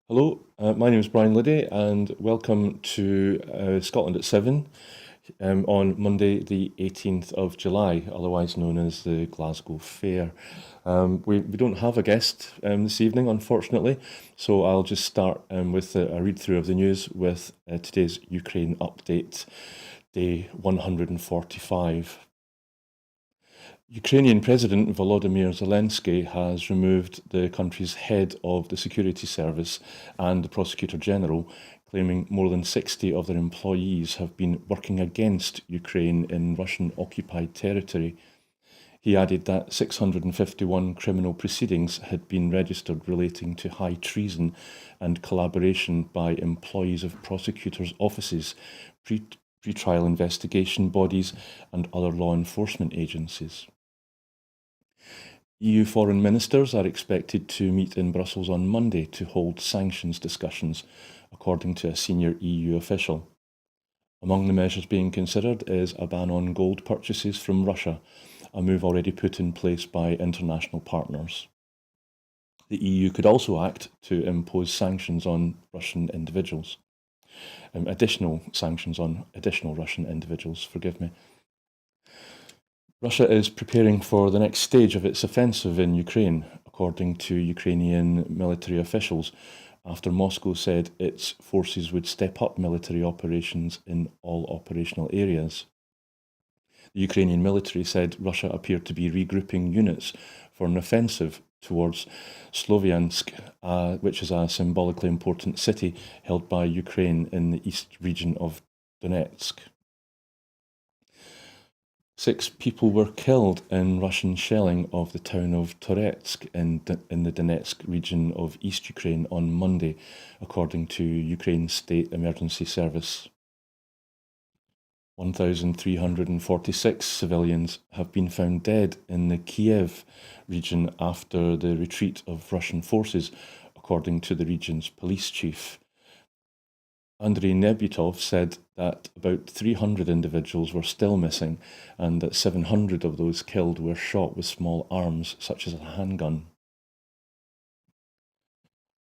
Hello, my name is Brian Liddy, and welcome to Scotland at 7 on Monday, the 18th of July, otherwise known as the Glasgow Fair. We don't have a guest this evening, unfortunately, so I'll just start with a read through of the news with today's Ukraine update, day 145. Ukrainian President Volodymyr Zelensky has removed the country's head of the security service and the Prosecutor General, claiming more than 60 of their employees have been working against Ukraine in Russian-occupied territory. He added that 651 criminal proceedings had been registered relating to high treason and collaboration by employees of prosecutors' offices, pre-trial investigation bodies, and other law enforcement agencies. EU foreign ministers are expected to meet in Brussels on Monday to hold sanctions discussions, according to a senior EU official. Among the measures being considered is a ban on gold purchases from Russia, a move already put in place by international partners. The EU could also act to impose sanctions on Russian individuals. Additional sanctions on additional Russian individuals, forgive me. Russia is preparing for the next stage of its offensive in Ukraine, according to Ukrainian military officials, after Moscow said its forces would step up military operations in all operational areas. The Ukrainian military said Russia appeared to be regrouping units for an offensive towards Sloviansk, which is a symbolically important city held by Ukraine in the east region of Donetsk. 6 people were killed in Russian shelling of the town of Toretsk in the Donetsk region of East Ukraine on Monday, according to Ukraine's State Emergency Service. 1,346 civilians have been found dead in the Kiev region after the retreat of Russian forces, according to the region's police chief. Andrei Nebutov said that about 300 individuals were still missing and that 700 of those killed were shot with small arms, such as a handgun.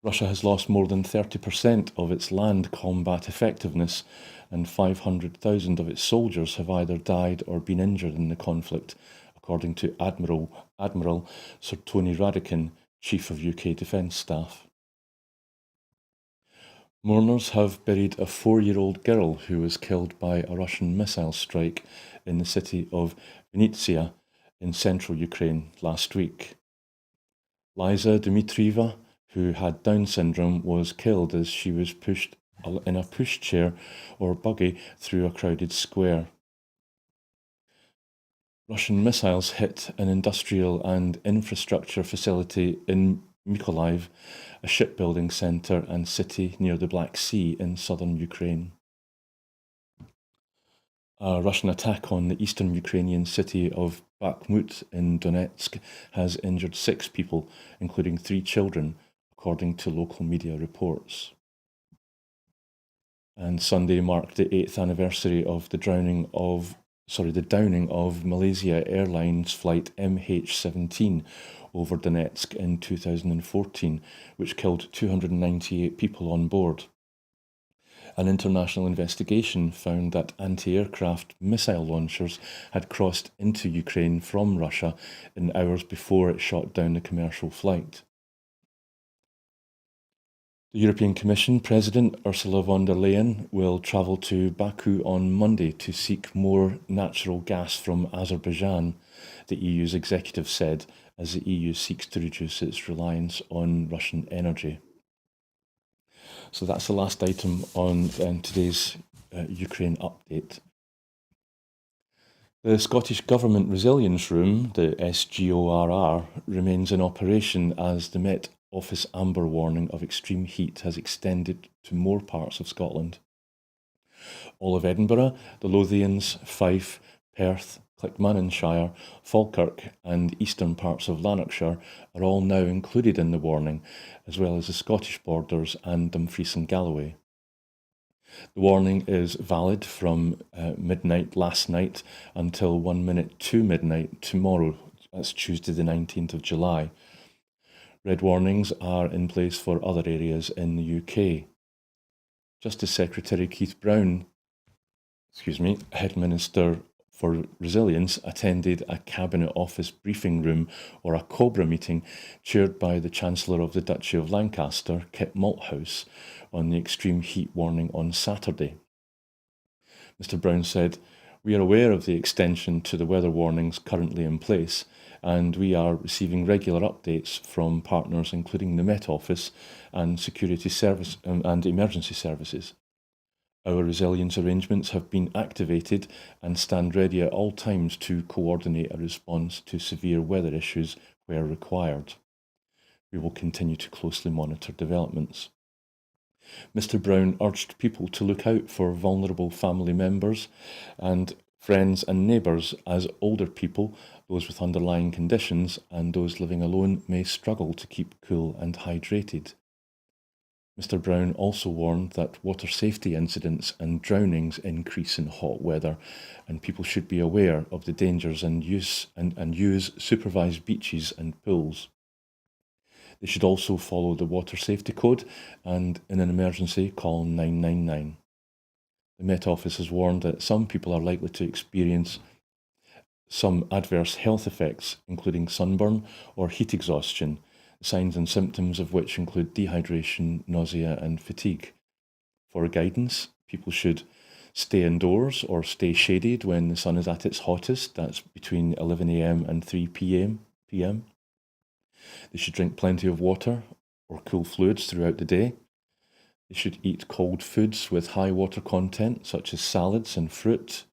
Russia has lost more than 30% of its land combat effectiveness, and 500,000 of its soldiers have either died or been injured in the conflict, according to Admiral Sir Tony Radakin, Chief of UK Defence Staff. Mourners have buried a 4-year-old girl who was killed by a Russian missile strike in the city of Vinnytsia in central Ukraine last week. Liza Dmitrieva, who had Down syndrome, was killed as she was pushed in a pushchair or buggy through a crowded square. Russian missiles hit an industrial and infrastructure facility in Mykolaiv, a shipbuilding centre and city near the Black Sea in southern Ukraine. A Russian attack on the eastern Ukrainian city of Bakhmut in Donetsk has injured 6 people, including 3 children, according to local media reports. And Sunday marked the 8th anniversary of the downing of Malaysia Airlines flight MH17 over Donetsk in 2014, which killed 298 people on board. An international investigation found that anti-aircraft missile launchers had crossed into Ukraine from Russia in hours before it shot down the commercial flight. The European Commission President Ursula von der Leyen will travel to Baku on Monday to seek more natural gas from Azerbaijan, the EU's executive said, as the EU seeks to reduce its reliance on Russian energy. So that's the last item on today's Ukraine update. The Scottish Government Resilience Room, the SGORR, remains in operation as the Met Office amber warning of extreme heat has extended to more parts of Scotland. All of Edinburgh, the Lothians, Fife, Perth, Clackmannanshire, Falkirk and eastern parts of Lanarkshire are all now included in the warning, as well as the Scottish borders and Dumfries and Galloway. The warning is valid from midnight last night until 1 minute to midnight tomorrow, that's Tuesday the 19th of July. Red warnings are in place for other areas in the UK. Justice Secretary Keith Brown, Head Minister for Resilience, attended a Cabinet Office briefing room or a COBRA meeting chaired by the Chancellor of the Duchy of Lancaster, Kit Malthouse, on the extreme heat warning on Saturday. Mr Brown said, "We are aware of the extension to the weather warnings currently in place, and we are receiving regular updates from partners including the Met Office and Security Service and Emergency Services. Our resilience arrangements have been activated and stand ready at all times to coordinate a response to severe weather issues where required. We will continue to closely monitor developments." Mr Brown urged people to look out for vulnerable family members and friends and neighbours, as older people, those with underlying conditions, and those living alone may struggle to keep cool and hydrated. Mr Brown also warned that water safety incidents and drownings increase in hot weather, and people should be aware of the dangers and use supervised beaches and pools. They should also follow the water safety code and, in an emergency, call 999. The Met Office has warned that some people are likely to experience some adverse health effects, including sunburn or heat exhaustion, signs and symptoms of which include dehydration, nausea, and fatigue. For guidance, people should stay indoors or stay shaded when the sun is at its hottest. That's between 11 a.m. and 3 p.m. They should drink plenty of water or cool fluids throughout the day. They should eat cold foods with high water content, such as salads and fruit.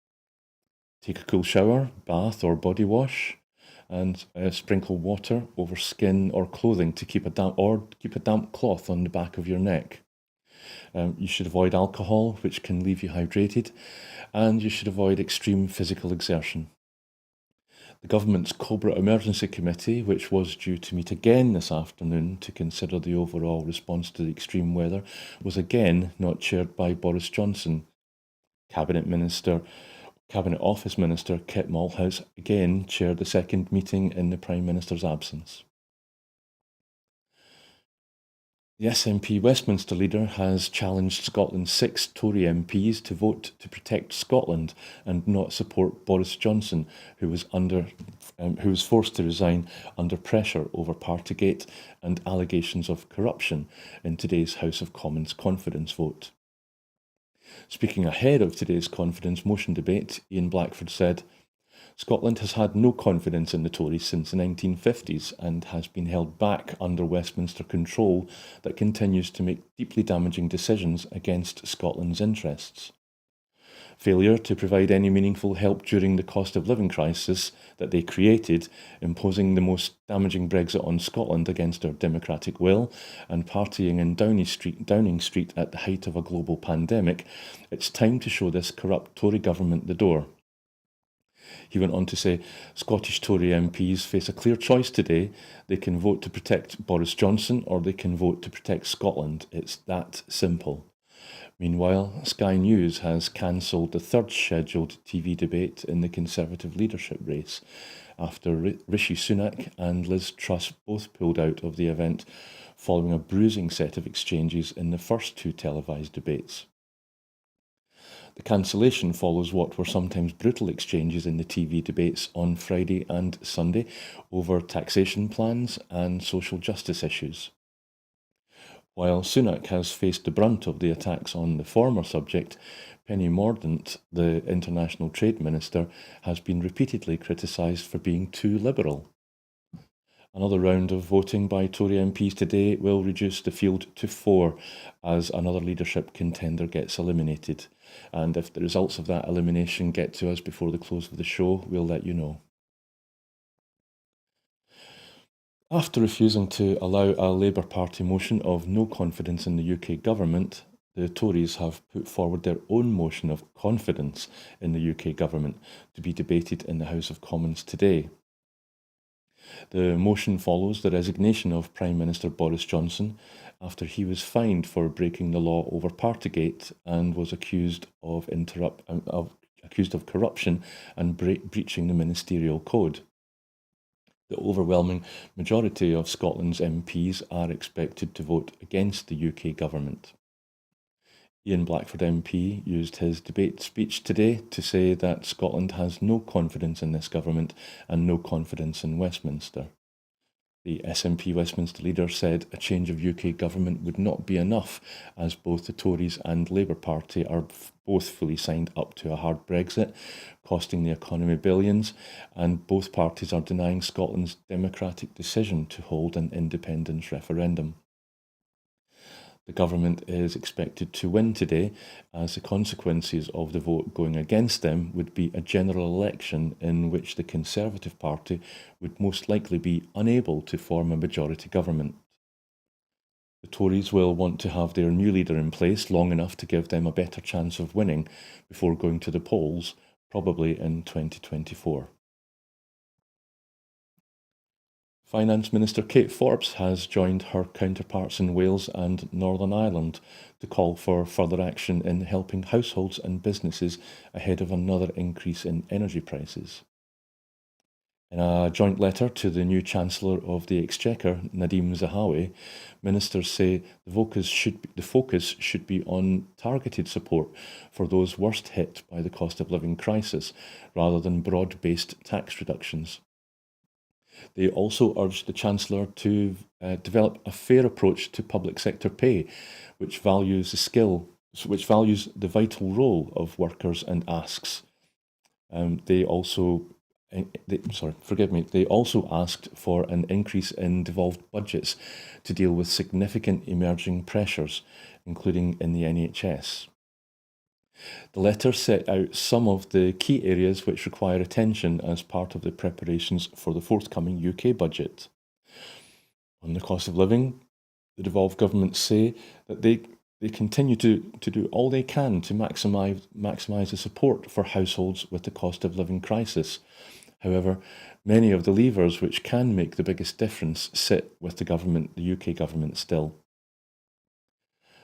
Take a cool shower, bath, or body wash, and sprinkle water over skin or clothing to keep a damp cloth on the back of your neck. You should avoid alcohol, which can leave you hydrated, and you should avoid extreme physical exertion. The government's COBRA Emergency Committee, which was due to meet again this afternoon to consider the overall response to the extreme weather, was again not chaired by Boris Johnson. Cabinet Office Minister Kit Malthouse again chaired the second meeting in the Prime Minister's absence. The SNP Westminster leader has challenged Scotland's 6 Tory MPs to vote to protect Scotland and not support Boris Johnson, who was forced to resign under pressure over Partygate and allegations of corruption in today's House of Commons confidence vote. Speaking ahead of today's confidence motion debate, Ian Blackford said, "Scotland has had no confidence in the Tories since the 1950s and has been held back under Westminster control that continues to make deeply damaging decisions against Scotland's interests. Failure to provide any meaningful help during the cost of living crisis that they created, imposing the most damaging Brexit on Scotland against our democratic will, and partying in Downing Street at the height of a global pandemic, it's time to show this corrupt Tory government the door." He went on to say, "Scottish Tory MPs face a clear choice today. They can vote to protect Boris Johnson or they can vote to protect Scotland. It's that simple." Meanwhile, Sky News has cancelled the third scheduled TV debate in the Conservative leadership race after Rishi Sunak and Liz Truss both pulled out of the event following a bruising set of exchanges in the first 2 televised debates. The cancellation follows what were sometimes brutal exchanges in the TV debates on Friday and Sunday over taxation plans and social justice issues. While Sunak has faced the brunt of the attacks on the former subject, Penny Mordaunt, the International Trade Minister, has been repeatedly criticised for being too liberal. Another round of voting by Tory MPs today will reduce the field to 4 as another leadership contender gets eliminated. And if the results of that elimination get to us before the close of the show, we'll let you know. After refusing to allow a Labour Party motion of no confidence in the UK government, the Tories have put forward their own motion of confidence in the UK government to be debated in the House of Commons today. The motion follows the resignation of Prime Minister Boris Johnson after he was fined for breaking the law over Partygate and was accused of corruption and breaching the ministerial code. The overwhelming majority of Scotland's MPs are expected to vote against the UK government. Ian Blackford MP used his debate speech today to say that Scotland has no confidence in this government and no confidence in Westminster. The SNP Westminster leader said a change of UK government would not be enough, as both the Tories and Labour Party are both fully signed up to a hard Brexit, costing the economy billions, and both parties are denying Scotland's democratic decision to hold an independence referendum. The government is expected to win today, as the consequences of the vote going against them would be a general election in which the Conservative Party would most likely be unable to form a majority government. The Tories will want to have their new leader in place long enough to give them a better chance of winning before going to the polls, probably in 2024. Finance Minister Kate Forbes has joined her counterparts in Wales and Northern Ireland to call for further action in helping households and businesses ahead of another increase in energy prices. In a joint letter to the new Chancellor of the Exchequer, Nadeem Zahawi, ministers say the focus should be on targeted support for those worst hit by the cost of living crisis, rather than broad-based tax reductions. They also urged the Chancellor to develop a fair approach to public sector pay, which values the vital role of workers and asks. They also asked for an increase in devolved budgets to deal with significant emerging pressures, including in the NHS. The letter set out some of the key areas which require attention as part of the preparations for the forthcoming UK budget. On the cost of living, the devolved governments say that they continue to do all they can to maximise the support for households with the cost of living crisis. However, many of the levers which can make the biggest difference sit with the UK government still.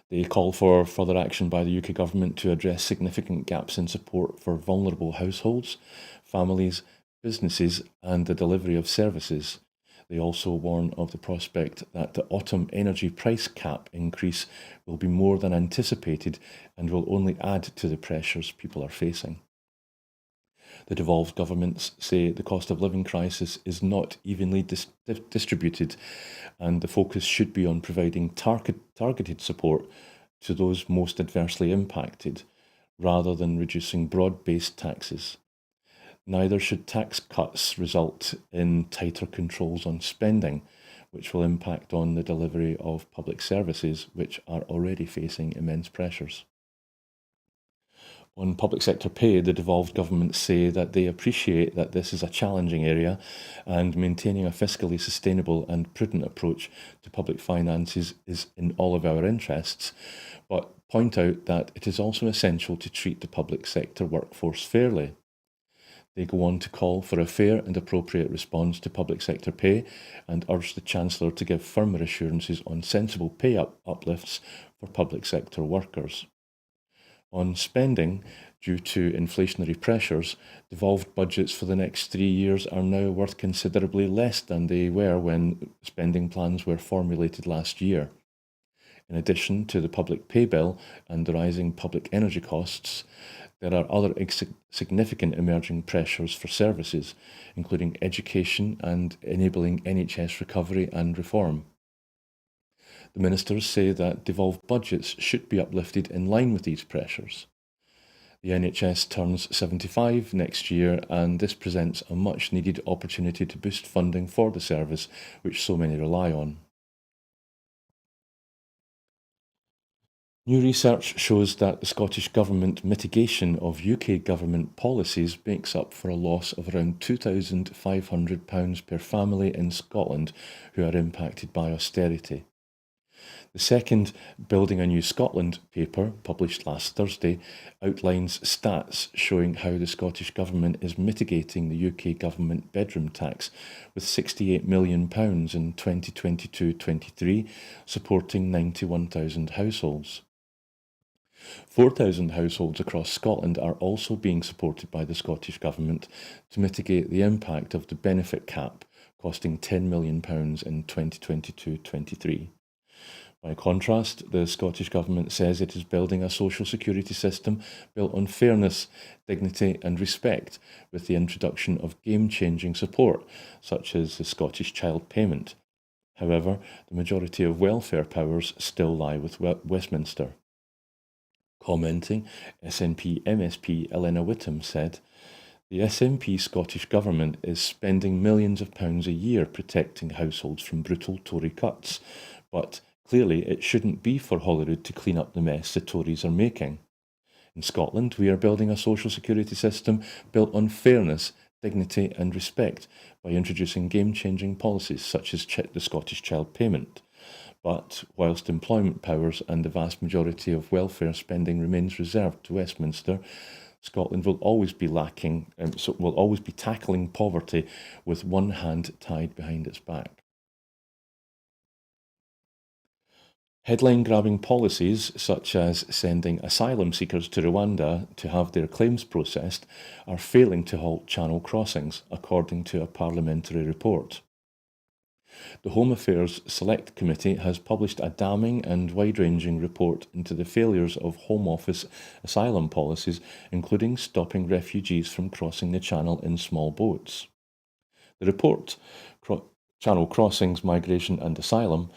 They call for further action by the UK government to address significant gaps in support for vulnerable households, families, businesses, and the delivery of services. They also warn of the prospect that the autumn energy price cap increase will be more than anticipated and will only add to the pressures people are facing. The devolved governments say the cost of living crisis is not evenly distributed, and the focus should be on providing targeted support to those most adversely impacted, rather than reducing broad-based taxes. Neither should tax cuts result in tighter controls on spending, which will impact on the delivery of public services, which are already facing immense pressures. On public sector pay, the devolved governments say that they appreciate that this is a challenging area, and maintaining a fiscally sustainable and prudent approach to public finances is in all of our interests, but point out that it is also essential to treat the public sector workforce fairly. They go on to call for a fair and appropriate response to public sector pay and urge the Chancellor to give firmer assurances on sensible pay uplifts for public sector workers. On spending, due to inflationary pressures, devolved budgets for the next 3 years are now worth considerably less than they were when spending plans were formulated last year. In addition to the public pay bill and the rising public energy costs, there are other significant emerging pressures for services, including education and enabling NHS recovery and reform. The ministers say that devolved budgets should be uplifted in line with these pressures. The NHS turns 75 next year, and this presents a much needed opportunity to boost funding for the service, which so many rely on. New research shows that the Scottish Government mitigation of UK Government policies makes up for a loss of around £2,500 per family in Scotland who are impacted by austerity. The second Building a New Scotland paper, published last Thursday, outlines stats showing how the Scottish Government is mitigating the UK Government bedroom tax, with £68 million in 2022-23, supporting 91,000 households. 4,000 households across Scotland are also being supported by the Scottish Government to mitigate the impact of the benefit cap, costing £10 million in 2022-23. By contrast, the Scottish Government says it is building a social security system built on fairness, dignity and respect, with the introduction of game-changing support, such as the Scottish Child Payment. However, the majority of welfare powers still lie with Westminster. Commenting, SNP MSP Elena Whittam said, "The SNP Scottish Government is spending millions of pounds a year protecting households from brutal Tory cuts, but clearly it shouldn't be for Holyrood to clean up the mess the Tories are making. In Scotland, we are building a social security system built on fairness, dignity and respect by introducing game-changing policies such as the Scottish Child Payment. But whilst employment powers and the vast majority of welfare spending remains reserved to Westminster, Scotland will always be tackling poverty with one hand tied behind its back." Headline-grabbing policies, such as sending asylum seekers to Rwanda to have their claims processed, are failing to halt channel crossings, according to a parliamentary report. The Home Affairs Select Committee has published a damning and wide-ranging report into the failures of Home Office asylum policies, including stopping refugees from crossing the Channel in small boats. The report, Channel Crossings, Migration and Asylum,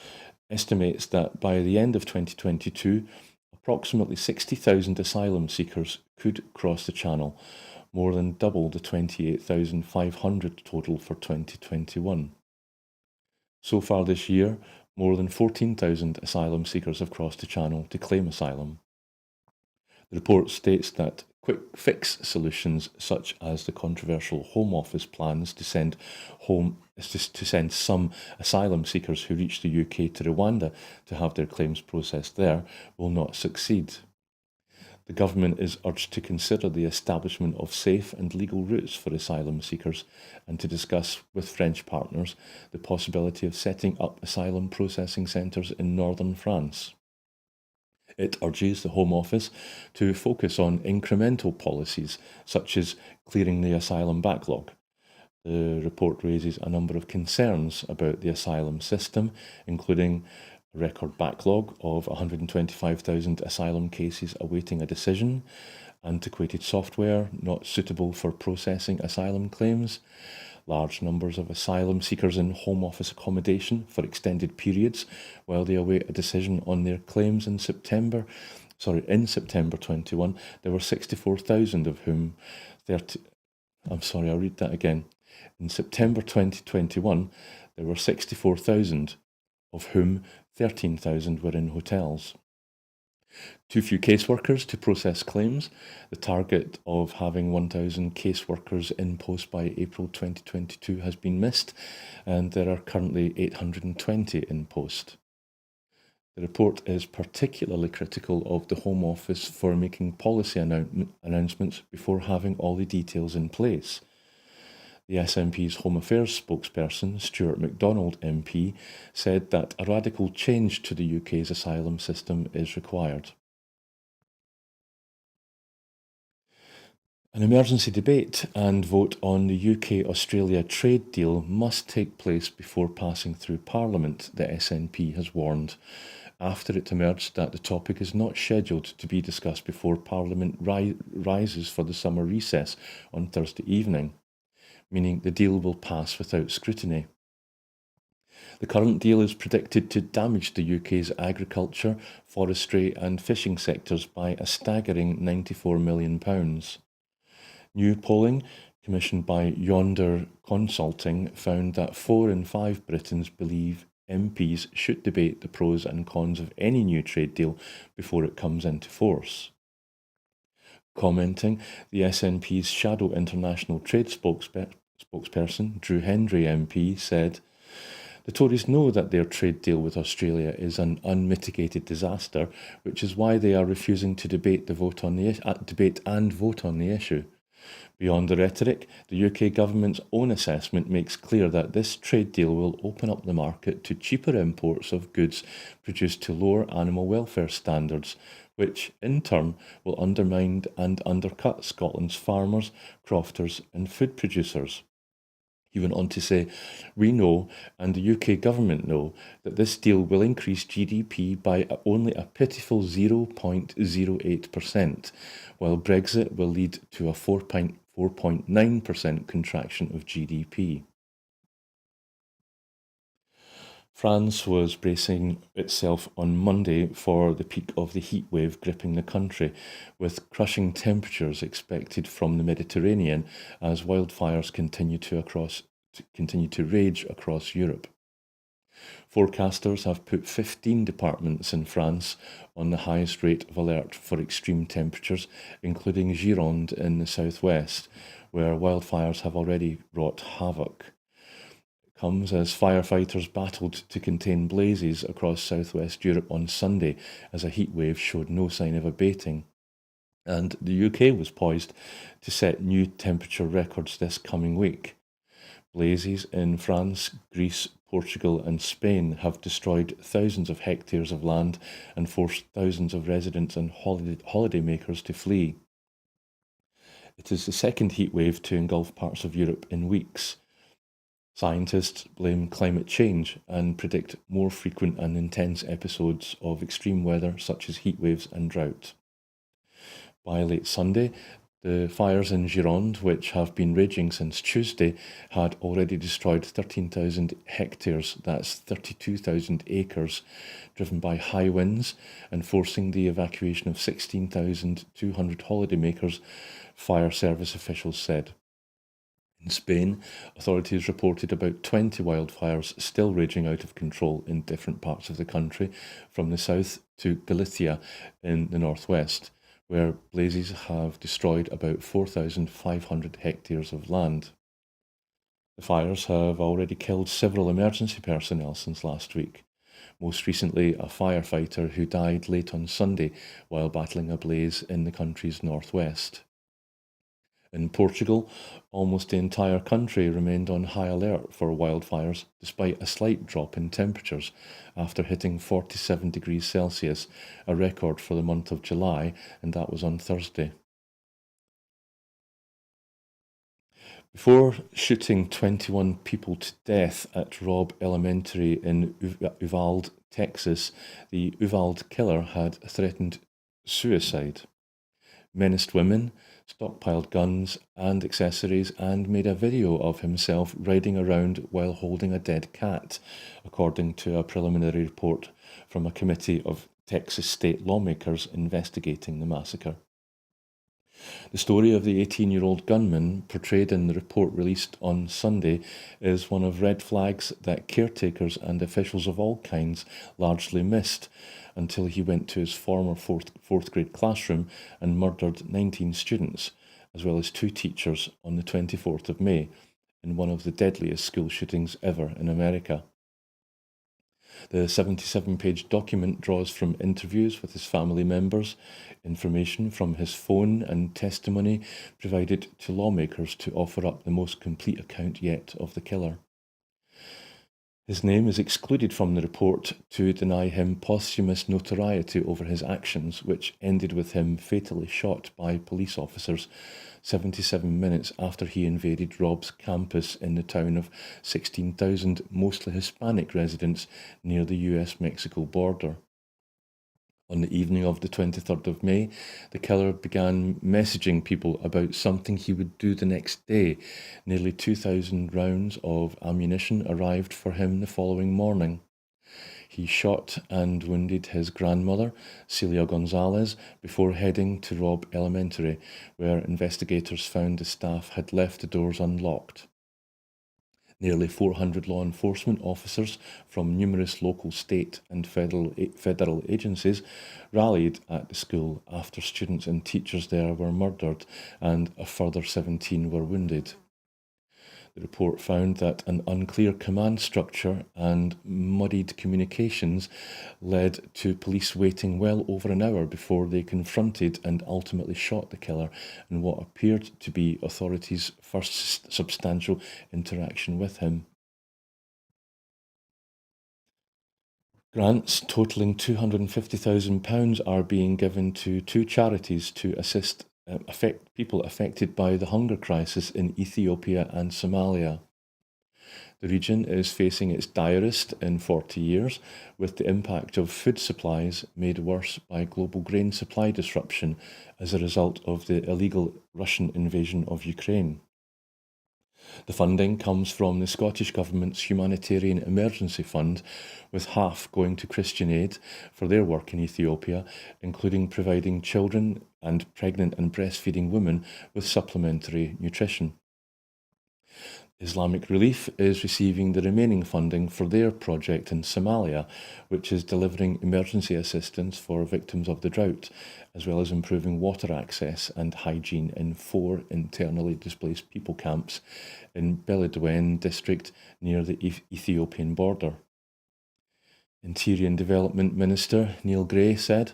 estimates that by the end of 2022, approximately 60,000 asylum seekers could cross the Channel, more than double the 28,500 total for 2021. So far this year, more than 14,000 asylum seekers have crossed the Channel to claim asylum. The report states that quick fix solutions, such as the controversial Home Office plans to send some asylum seekers who reach the UK to Rwanda to have their claims processed there, will not succeed. The government is urged to consider the establishment of safe and legal routes for asylum seekers and to discuss with French partners the possibility of setting up asylum processing centres in northern France. It urges the Home Office to focus on incremental policies, such as clearing the asylum backlog. The report raises a number of concerns about the asylum system, including a record backlog of 125,000 asylum cases awaiting a decision, antiquated software not suitable for processing asylum claims, large numbers of asylum seekers in Home Office accommodation for extended periods while they await a decision on their claims. In September 21, there were 64,000 of whom In September 2021, there were 64,000, of whom 13,000 were in hotels. Too few caseworkers to process claims. The target of having 1,000 caseworkers in post by April 2022 has been missed, and there are currently 820 in post. The report is particularly critical of the Home Office for making policy announcements before having all the details in place. The SNP's Home Affairs spokesperson, Stuart MacDonald MP, said that a radical change to the UK's asylum system is required. An emergency debate and vote on the UK-Australia trade deal must take place before passing through Parliament, the SNP has warned, after it emerged that the topic is not scheduled to be discussed before Parliament rises for the summer recess on Thursday evening, meaning the deal will pass without scrutiny. The current deal is predicted to damage the UK's agriculture, forestry and fishing sectors by a staggering £94 million. New polling, commissioned by Yonder Consulting, found that 4 in 5 Britons believe MPs should debate the pros and cons of any new trade deal before it comes into force. Commenting, the SNP's shadow international trade spokesperson, Drew Hendry MP, said, "The Tories know that their trade deal with Australia is an unmitigated disaster, which is why they are refusing to debate and vote on the issue. Beyond the rhetoric, the UK government's own assessment makes clear that this trade deal will open up the market to cheaper imports of goods produced to lower animal welfare standards, which in turn will undermine and undercut Scotland's farmers, crofters and food producers." He went on to say, "We know, and the UK government know, that this deal will increase GDP by only a pitiful 0.08%, while Brexit will lead to a 4.9% contraction of GDP." France was bracing itself on Monday for the peak of the heat wave gripping the country, with crushing temperatures expected from the Mediterranean as wildfires continue to rage across Europe. Forecasters have put 15 departments in France on the highest rate of alert for extreme temperatures, including Gironde in the southwest, where wildfires have already wrought havoc. Comes as firefighters battled to contain blazes across southwest Europe on Sunday as a heat wave showed no sign of abating. And the UK was poised to set new temperature records this coming week. Blazes in France, Greece, Portugal, and Spain have destroyed thousands of hectares of land and forced thousands of residents and holidaymakers to flee. It is the second heat wave to engulf parts of Europe in weeks. Scientists blame climate change and predict more frequent and intense episodes of extreme weather such as heat waves and drought. By late Sunday, the fires in Gironde, which have been raging since Tuesday, had already destroyed 13,000 hectares, that's 32,000 acres, driven by high winds and forcing the evacuation of 16,200 holidaymakers, fire service officials said. In Spain, authorities reported about 20 wildfires still raging out of control in different parts of the country, from the south to Galicia in the northwest, where blazes have destroyed about 4,500 hectares of land. The fires have already killed several emergency personnel since last week, most recently a firefighter who died late on Sunday while battling a blaze in the country's northwest. In Portugal, almost the entire country remained on high alert for wildfires despite a slight drop in temperatures after hitting 47 degrees Celsius, a record for the month of July, and that was on Thursday. Before shooting 21 people to death at Robb Elementary in Uvalde, Texas, the Uvalde killer had threatened suicide, menaced women, stockpiled guns and accessories, and made a video of himself riding around while holding a dead cat, according to a preliminary report from a committee of Texas state lawmakers investigating the massacre. The story of the 18-year-old gunman, portrayed in the report released on Sunday, is one of red flags that caretakers and officials of all kinds largely missed until he went to his former fourth grade classroom and murdered 19 students, as well as 2 teachers, on the 24th of May, in one of the deadliest school shootings ever in America. The 77-page document draws from interviews with his family members, information from his phone, and testimony provided to lawmakers to offer up the most complete account yet of the killer. His name is excluded from the report to deny him posthumous notoriety over his actions, which ended with him fatally shot by police officers 77 minutes after he invaded Robb's campus in the town of 16,000 mostly Hispanic residents near the US-Mexico border. On the evening of the 23rd of May, the killer began messaging people about something he would do the next day. Nearly 2,000 rounds of ammunition arrived for him the following morning. He shot and wounded his grandmother, Celia Gonzalez, before heading to Robb Elementary, where investigators found the staff had left the doors unlocked. Nearly 400 law enforcement officers from numerous local, state and federal agencies rallied at the school after students and teachers there were murdered and a further 17 were wounded. The report found that an unclear command structure and muddied communications led to police waiting well over an hour before they confronted and ultimately shot the killer in what appeared to be authorities' first substantial interaction with him. Grants totaling £250,000 are being given to 2 charities to assist people affected by the hunger crisis in Ethiopia and Somalia. The region is facing its direst in 40 years, with the impact of food supplies made worse by global grain supply disruption as a result of the illegal Russian invasion of Ukraine. The funding comes from the Scottish Government's Humanitarian Emergency Fund, with half going to Christian Aid for their work in Ethiopia, including providing children and pregnant and breastfeeding women with supplementary nutrition. Islamic Relief is receiving the remaining funding for their project in Somalia, which is delivering emergency assistance for victims of the drought, as well as improving water access and hygiene in 4 internally displaced people camps in Beledweyne district near the Ethiopian border. Interior and Development Minister Neil Gray said,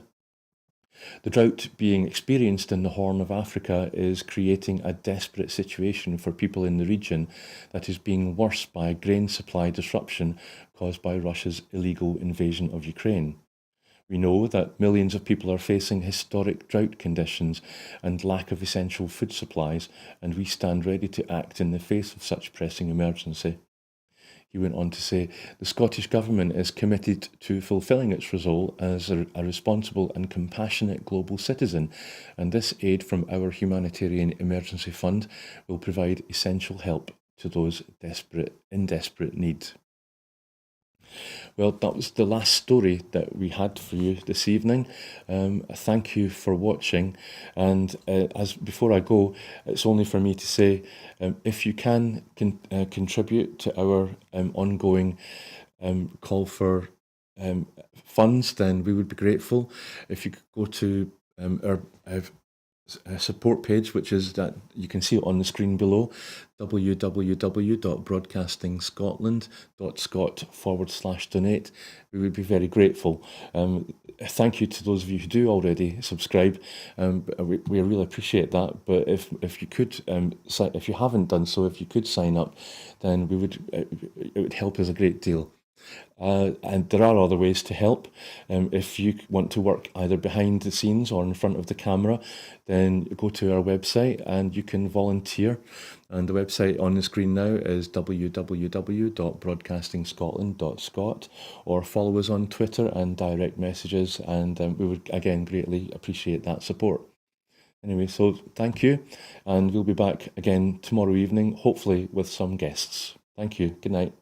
"The drought being experienced in the Horn of Africa is creating a desperate situation for people in the region that is being worse by grain supply disruption caused by Russia's illegal invasion of Ukraine. We know that millions of people are facing historic drought conditions and lack of essential food supplies, and we stand ready to act in the face of such pressing emergency." He went on to say, "The Scottish Government is committed to fulfilling its role as a responsible and compassionate global citizen, and this aid from our Humanitarian Emergency Fund will provide essential help to those in desperate need." Well, that was the last story that we had for you this evening. Thank you for watching. And as before I go, it's only for me to say, if you can contribute to our ongoing call for funds, then we would be grateful. If you could go to our support page, which is that you can see it on the screen below, www.broadcastingscotland.scot/donate. We would be very grateful. Thank you to those of you who do already subscribe. We really appreciate that. But if you could, if you haven't done so, if you could sign up, then it would help us a great deal. And there are other ways to help. If you want to work either behind the scenes or in front of the camera, then go to our website and you can volunteer. And the website on the screen now is www.broadcastingscotland.scot, or follow us on Twitter and direct messages, and we would again greatly appreciate that support. Anyway, so thank you, and we'll be back again tomorrow evening, hopefully with some guests. Thank you. Good night.